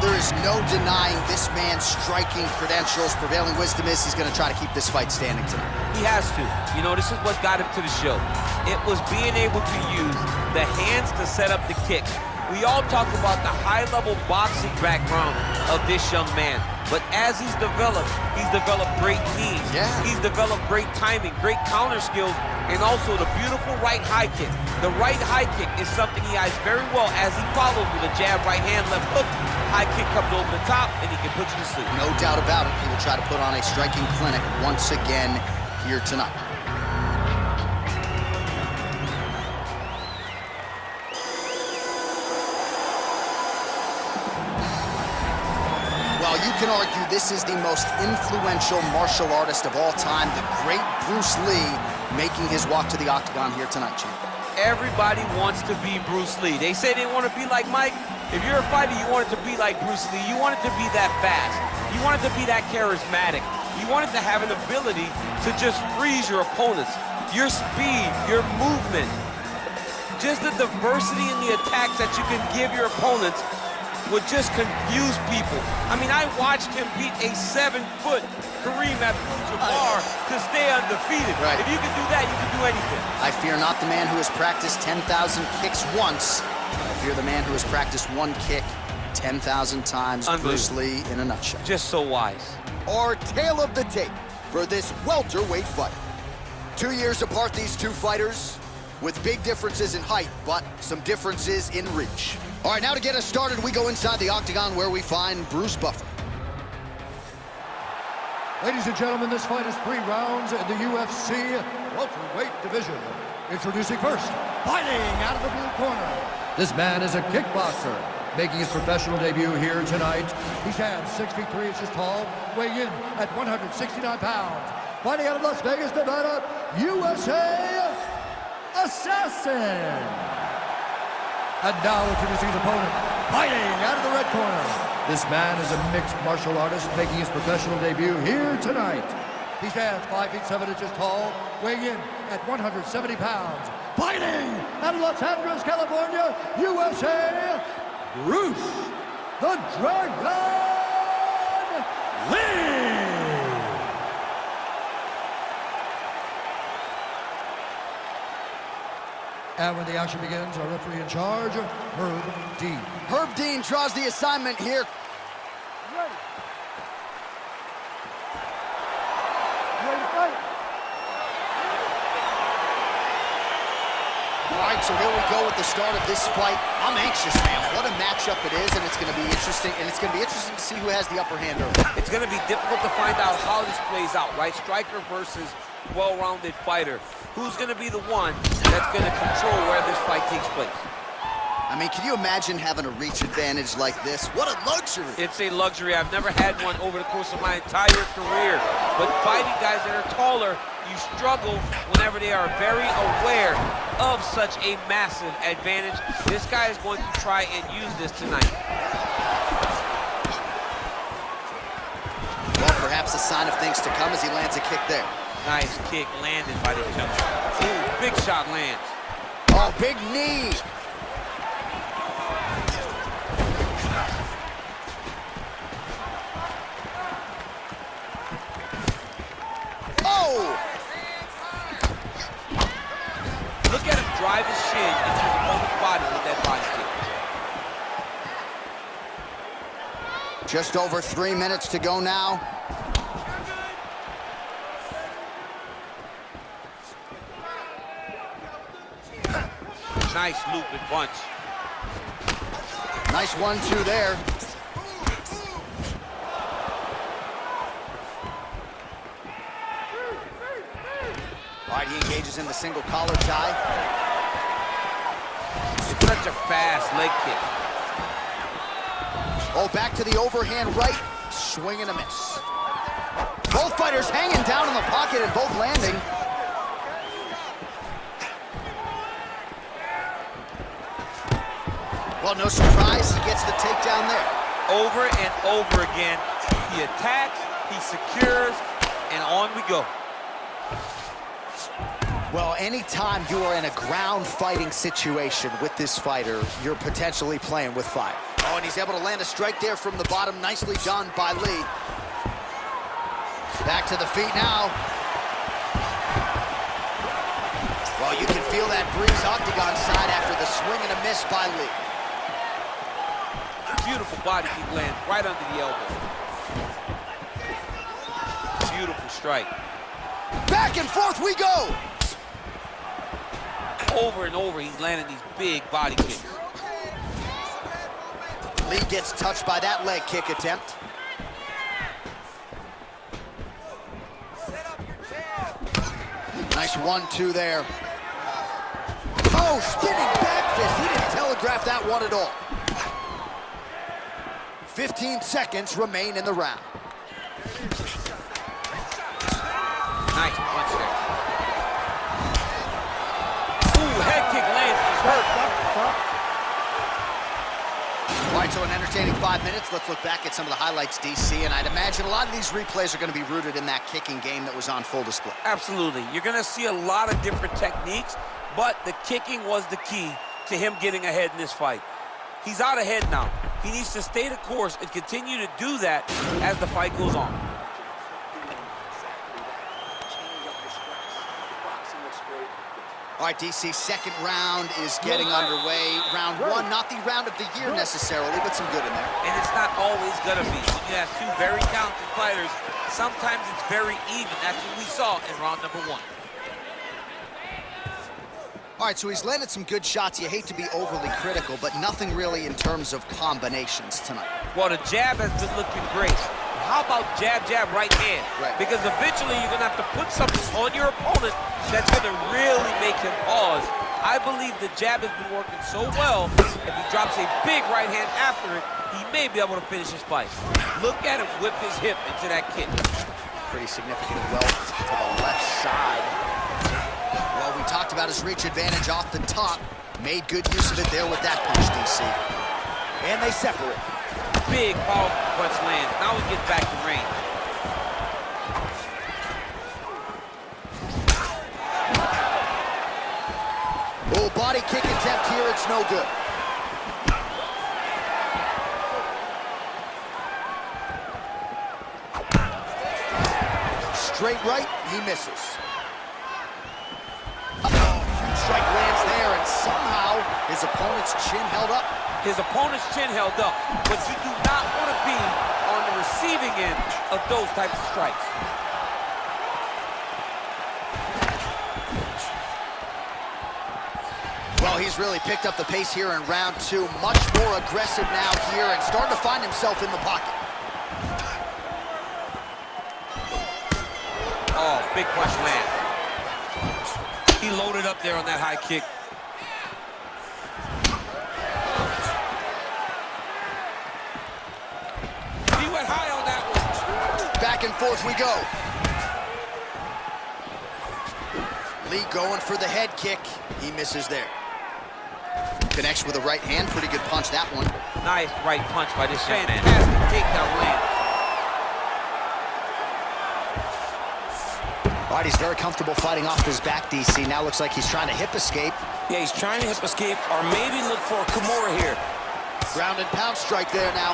there is no denying this man's striking credentials. Prevailing wisdom is he's going to try to keep this fight standing tonight. He has to. You know, this is what got him to the show. It was being able to use the hands to set up the kicks. We all talk about the high-level boxing background of this young man. But as he's developed great knees. Yeah. He's developed great timing, great counter skills, and also the beautiful right high kick. The right high kick is something he eyes very well as he follows with a jab, right hand, left hook. High kick comes over the top, and he can put you to sleep. No doubt about it. He will try to put on a striking clinic once again here tonight. Well, you can argue this is the most influential martial artist of all time, the great Bruce Lee, making his walk to the octagon here tonight, champ. Everybody wants to be Bruce Lee. They say they want to be like Mike. If you're a fighter, you want it to be like Bruce Lee. You want it to be that fast. You want it to be that charismatic. You want it to have an ability to just freeze your opponents. Your speed, your movement, just the diversity in the attacks that you can give your opponents would just confuse people. I mean, I watched him beat a 7-foot Kareem Abdul-Jabbar to stay undefeated. Right. If you can do that, you can do anything. I fear not the man who has practiced 10,000 kicks once. I fear the man who has practiced one kick 10,000 times. Bruce Lee in a nutshell. Just so wise. Our tale of the tape for this welterweight fight. 2 years apart, these two fighters, with big differences in height, but some differences in reach. All right, now to get us started, we go inside the octagon where we find Bruce Buffer. Ladies and gentlemen, this fight is 3 rounds in the UFC welterweight division. Introducing first, fighting out of the blue corner. This man is a kickboxer, making his professional debut here tonight. He stands 6 feet 3 inches tall, weighing in at 169 pounds. Fighting out of Las Vegas, Nevada, USA Assassin. And now introducing his opponent, fighting out of the red corner. This man is a mixed martial artist making his professional debut here tonight. He stands 5 feet 7 inches tall, weighing in at 170 pounds. Fighting out of Los Angeles, California, USA, Bruce the Dragon Lee. And when the action begins, our referee in charge, Herb Dean. Herb Dean draws the assignment here. Ready. Ready to fight. All right, so here we go with the start of this fight. I'm anxious, man. What a matchup it is, and it's going to be interesting. And it's going to be interesting to see who has the upper hand early. It's going to be difficult to find out how this plays out, right? Striker versus well-rounded fighter. Who's going to be the one that's going to control where this fight takes place? I mean, can you imagine having a reach advantage like this? What a luxury. It's a luxury. I've never had one over the course of my entire career. But fighting guys that are taller, you struggle whenever they are very aware of such a massive advantage. This guy is going to try and use this tonight. Well, perhaps a sign of things to come as he lands a kick there. Nice kick landed by the jumper. Ooh, big shot lands. Oh, big knee. Oh! Look at him drive his shin into his opponent's body with that body kick. Just over 3 minutes to go now. Nice loop and punch. Nice 1-2 there. All right, he engages in the single collar tie. It's such a fast leg kick. Oh, back to the overhand right. Swing and a miss. Both fighters hanging down in the pocket and both landing. Well, no surprise, he gets the takedown there. Over and over again, he attacks, he secures, and on we go. Well, anytime you are in a ground fighting situation with this fighter, you're potentially playing with fire. Oh, and he's able to land a strike there from the bottom. Nicely done by Lee. Back to the feet now. Well, you can feel that breeze octagon side after the swing and a miss by Lee. Beautiful body kick lands right under the elbow. Beautiful strike. Back and forth we go. Over and over, he's landing these big body kicks. Lee gets touched by that leg kick attempt. Nice 1-2 there. Oh, spinning back fist. He didn't telegraph that one at all. 15 seconds remain in the round. Nice punch there. Ooh, head kick lands. He's hurt. All right, so an entertaining 5 minutes. Let's look back at some of the highlights, DC, and I'd imagine a lot of these replays are going to be rooted in that kicking game that was on full display. Absolutely. You're going to see a lot of different techniques, but the kicking was the key to him getting ahead in this fight. He's out ahead now. He needs to stay the course and continue to do that as the fight goes on. All right, DC, second round is getting underway. Round one, not the round of the year necessarily, but some good in there. And it's not always gonna be. When you have two very talented fighters, sometimes it's very even. That's what we saw in round number one. All right, so he's landed some good shots. You hate to be overly critical, but nothing really in terms of combinations tonight. Well, the jab has been looking great. How about jab, jab, right hand? Right. Because eventually you're gonna have to put something on your opponent that's gonna really make him pause. I believe the jab has been working so well, if he drops a big right hand after it, he may be able to finish his fight. Look at him whip his hip into that kick. Pretty significant welt to the left side. Well, we talked about his reach advantage off the top. Made good use of it there with that punch, DC. And they separate. Big, powerful punch lands. Now we get back to range. Oh, body kick attempt here. It's no good. Straight right, he misses. Huge strike lands there, and somehow his opponent's chin held up. His opponent's chin held up, but you do not want to be on the receiving end of those types of strikes. Well, he's really picked up the pace here in round two. Much more aggressive now here and starting to find himself in the pocket. Oh, big punch land. He loaded up there on that high kick. He went high on that one. Back and forth we go. Lee going for the head kick. He misses there. Connects with a right hand. Pretty good punch, that one. Nice right punch by this young man. Fantastic takedown land. All right, he's very comfortable fighting off his back, DC. Now looks like he's trying to hip escape. Yeah, he's trying to hip escape or maybe look for a Kimura here. Ground and pound strike there now.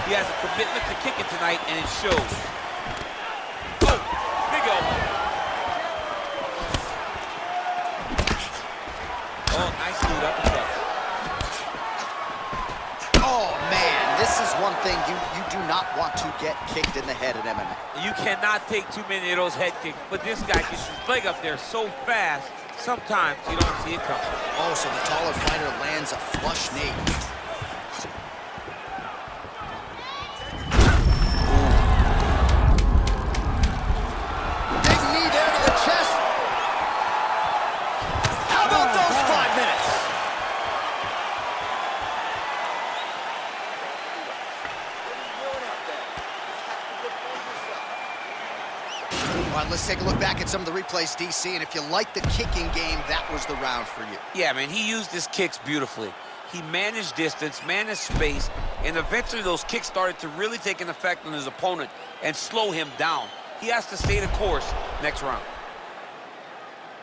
He has a commitment to kicking tonight, and it shows. Oh, big elbow. Oh, nice dude up and up. Oh, man, this is one thing you do not want to get kicked in the head at MMA. You cannot take too many of those head kicks, but this guy gets his leg up there so fast, sometimes you don't see it coming. Oh, so the taller fighter lands a flush knee. Big knee there to the chest. How about those 5 minutes? All right, let's take a look back at some of the replays, DC, and if you like the kicking game, that was the round for you. Yeah, man, he used his kicks beautifully. He managed distance, managed space, and eventually those kicks started to really take an effect on his opponent and slow him down. He has to stay the course next round.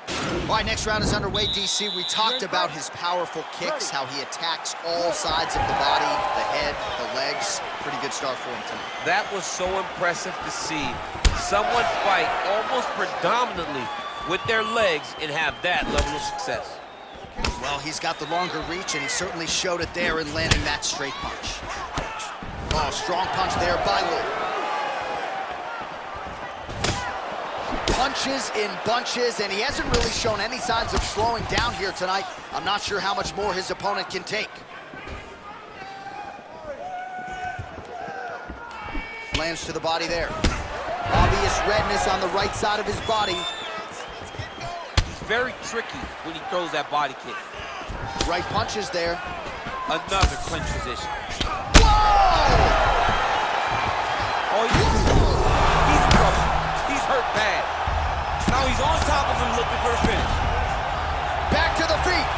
All right, next round is underway, DC. We talked about his powerful kicks, how he attacks all sides of the body, the head, the legs. Pretty good start for him tonight. That was so impressive to see someone fight almost predominantly with their legs and have that level of success. Well, he's got the longer reach, and he certainly showed it there in landing that straight punch. Oh, strong punch there by Lee. Punches in bunches, and he hasn't really shown any signs of slowing down here tonight. I'm not sure how much more his opponent can take. Lands to the body there. Obvious redness on the right side of his body. He's very tricky when he throws that body kick. Right punches there. Another clinch position. Whoa! Oh, he's in trouble. He's hurt bad. Now he's on top of him looking for a finish. Back to the feet.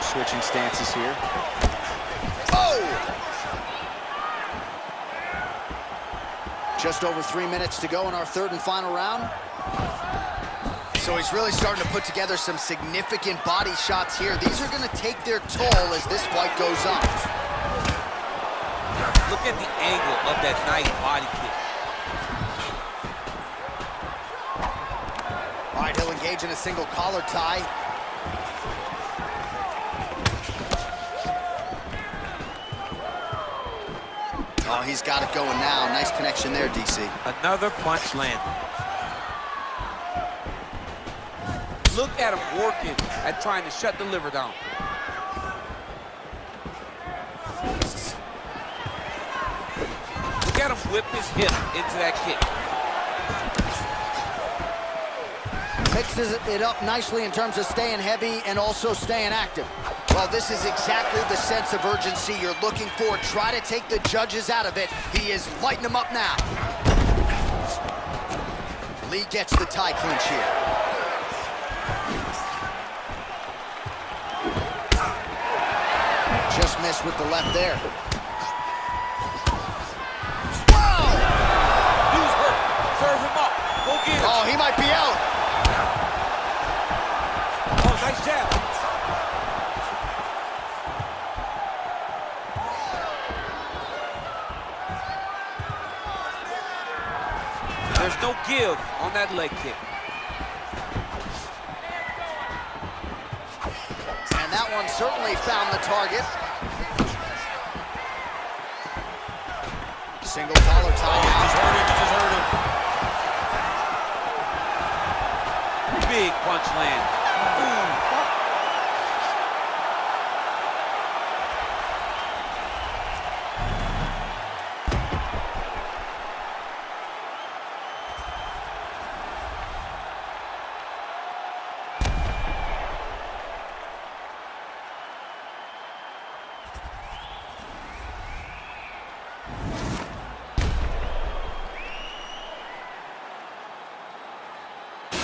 Switching stances here. Oh! Just over 3 minutes to go in our third and final round. So he's really starting to put together some significant body shots here. These are going to take their toll as this fight goes on. Look at the angle of that nice body kick. All right, he'll engage in a single collar tie. Oh, he's got it going now. Nice connection there, DC. Another punch landed. Look at him working at trying to shut the liver down. Look at him whip his hip into that kick. Mixes it up nicely in terms of staying heavy and also staying active. Well, this is exactly the sense of urgency you're looking for. Try to take the judges out of it. He is lighting them up now. Lee gets the tie clinch here. Just missed with the left there. Wow! Dude's hurt. Serve him up. Go get him. Oh, he might be out. Oh, nice jab. There's no give on that leg kick. And that one certainly found the target. Single collar tie out. Just hurt him, just hurt him. Big punch land. Ooh.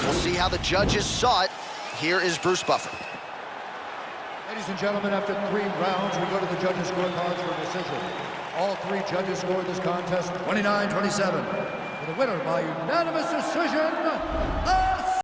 We'll see how the judges saw it. Here is Bruce Buffer. Ladies and gentlemen, after 3 rounds, we go to the judges' scorecards for decision. All 3 judges scored this contest 29-27. For the winner by unanimous decision,